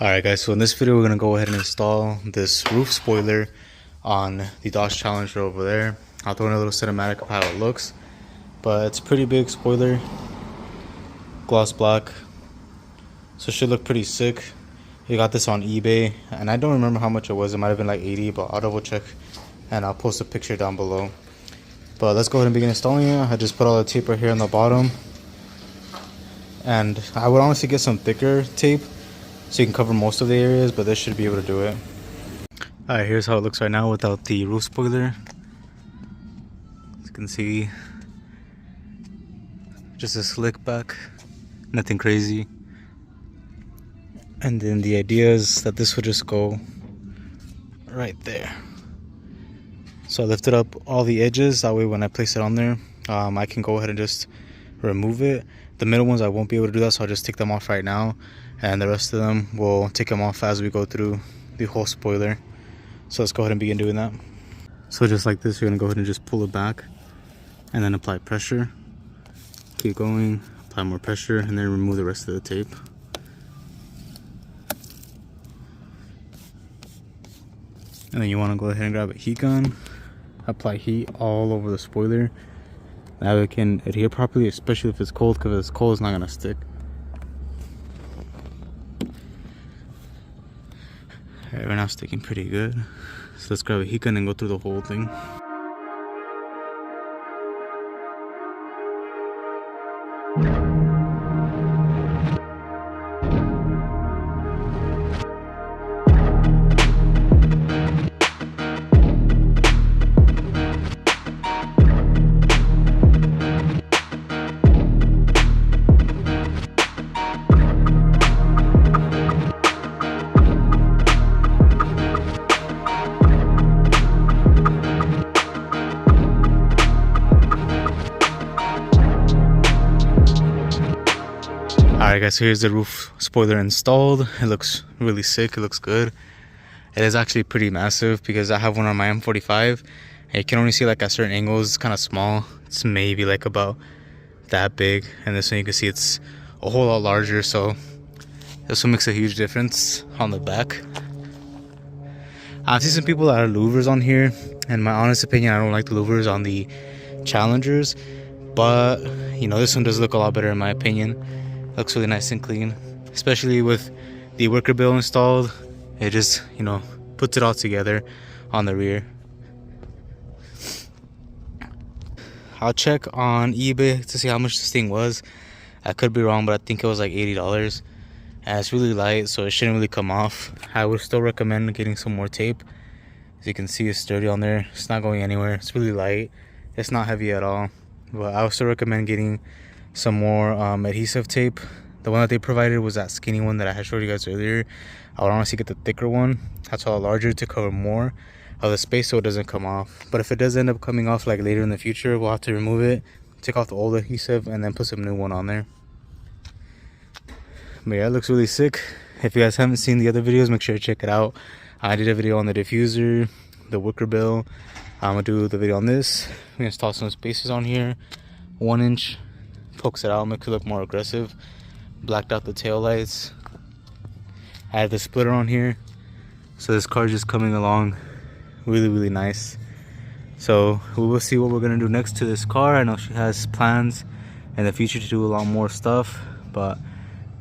Alright guys, so in this video we're going to go ahead and install this roof spoiler on the Dodge Challenger over there. I'll throw in a little cinematic of how it looks, but it's a pretty big spoiler, gloss black, so it should look pretty sick. We got this on eBay, and I don't remember how much it was. It might have been like 80, but I'll double check and I'll post a picture down below. But let's go ahead and begin installing it. I just put all the tape right here on the bottom, and I would honestly get some thicker tape so you can cover most of the areas, but this should be able to do it. Alright, here's how it looks right now without the roof spoiler. As you can see, just a slick back, nothing crazy. And then the idea is that this would just go right there. So I lifted up all the edges, that way when I place it on there, I can go ahead and just remove it. The middle ones I won't be able to do that, so I'll just take them off right now, and the rest of them we'll take them off as we go through the whole spoiler. So let's go ahead and begin doing that. So just like this, you're going to go ahead and just pull it back and then apply pressure. Keep going, apply more pressure, and then remove the rest of the tape. And then you want to go ahead and grab a heat gun, apply heat all over the spoiler. That way it can adhere properly, especially if it's cold, because if it's cold it's not going to stick. Alright, right now it's sticking pretty good. So let's grab a heat gun and go through the whole thing. Alright guys, so here's the roof spoiler installed. It looks really sick, it looks good. It is actually pretty massive because I have one on my M45 and you can only see like at certain angles. It's kind of small. It's maybe like about that big, and this one you can see it's a whole lot larger, so this one makes a huge difference on the back. I've seen some people that are louvers on here, and my honest opinion, I don't like the louvers on the Challengers, but you know, this one does look a lot better in my opinion. Looks really nice and clean, especially with the worker bill installed. It just, you know, puts it all together on the rear. I'll check on eBay to see how much this thing was. I could be wrong, but I think it was like $80. And it's really light, so it shouldn't really come off. I would still recommend getting some more tape. As you can see, it's sturdy on there. It's not going anywhere. It's really light. It's not heavy at all. But I would still recommend getting some more adhesive tape. The one that they provided was that skinny one that I had showed you guys earlier. I would honestly get the thicker one. That's a lot larger to cover more of the space so it doesn't come off. But if it does end up coming off like later in the future, we'll have to remove it, take off the old adhesive, and then put some new one on there. But yeah, it looks really sick. If you guys haven't seen the other videos, make sure to check it out. I did a video on the diffuser, the wicker bill. I'm gonna do the video on this. I'm gonna install some spacers on here. 1 inch. Pokes it out, makes it look more aggressive. Blacked out the tail lights. I have the splitter on here, so this car is just coming along really nice. So we will see what we're gonna do next to this car. I know she has plans in the future to do a lot more stuff, but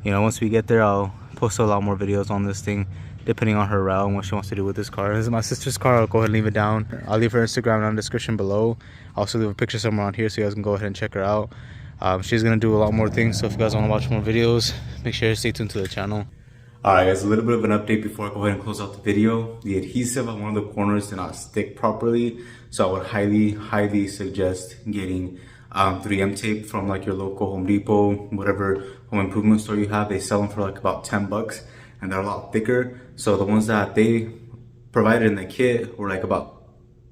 you know, once we get there, I'll post a lot more videos on this thing depending on her route and what she wants to do with this car. This is my sister's car. I'll go ahead and leave it down. I'll leave her Instagram down in the description below. I'll also leave a picture somewhere on here so you guys can go ahead and check her out. She's gonna do a lot more things, so if you guys want to watch more videos, make sure to stay tuned to the channel. Alright guys, a little bit of an update before I go ahead and close out the video. The adhesive on one of the corners did not stick properly, so I would highly suggest getting 3M tape from like your local Home Depot, whatever home improvement store you have. They sell them for like about 10 bucks, and they're a lot thicker. So the ones that they provided in the kit were like about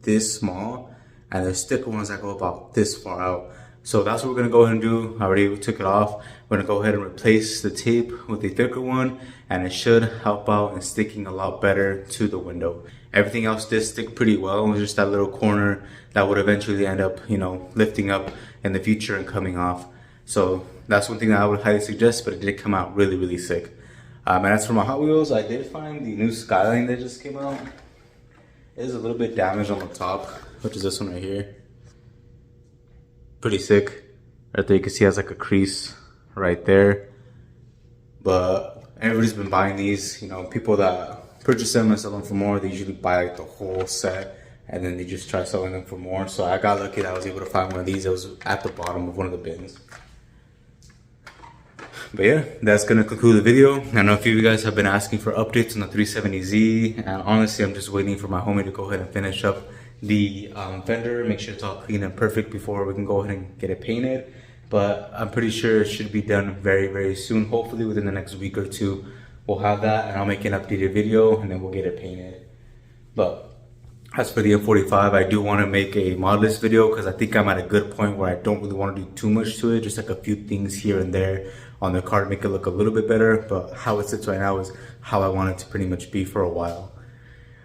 this small, and the sticker ones that go about this far out. So that's what we're gonna go ahead and do. I already took it off. We're gonna go ahead and replace the tape with a thicker one, and it should help out in sticking a lot better to the window. Everything else did stick pretty well. It was just that little corner that would eventually end up, you know, lifting up in the future and coming off. So that's one thing that I would highly suggest, but it did come out really sick. And as for my Hot Wheels, I did find the new Skyline that just came out. It is a little bit damaged on the top, which is this one right here. Pretty sick. Right there you can see it has like a crease right there. But everybody's been buying these. You know, people that purchase them and sell them for more, they usually buy like the whole set and then they just try selling them for more. So I got lucky that I was able to find one of these that was at the bottom of one of the bins. But yeah, that's gonna conclude the video. I know a few of you guys have been asking for updates on the 370Z, and honestly, I'm just waiting for my homie to go ahead and finish up the fender, make sure it's all clean and perfect before we can go ahead and get it painted. But I'm pretty sure it should be done very, very soon. Hopefully within the next week or two, we'll have that, and I'll make an updated video, and then we'll get it painted. But as for the M45, I do want to make a modless video because I think I'm at a good point where I don't really want to do too much to it, just like a few things here and there on the car to make it look a little bit better. But how it sits right now is how I want it to pretty much be for a while.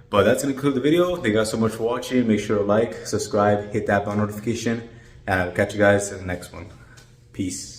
But that's going to conclude the video. Thank you guys so much for watching. Make sure to like, subscribe, hit that bell notification, and I'll catch you guys in the next one. Peace.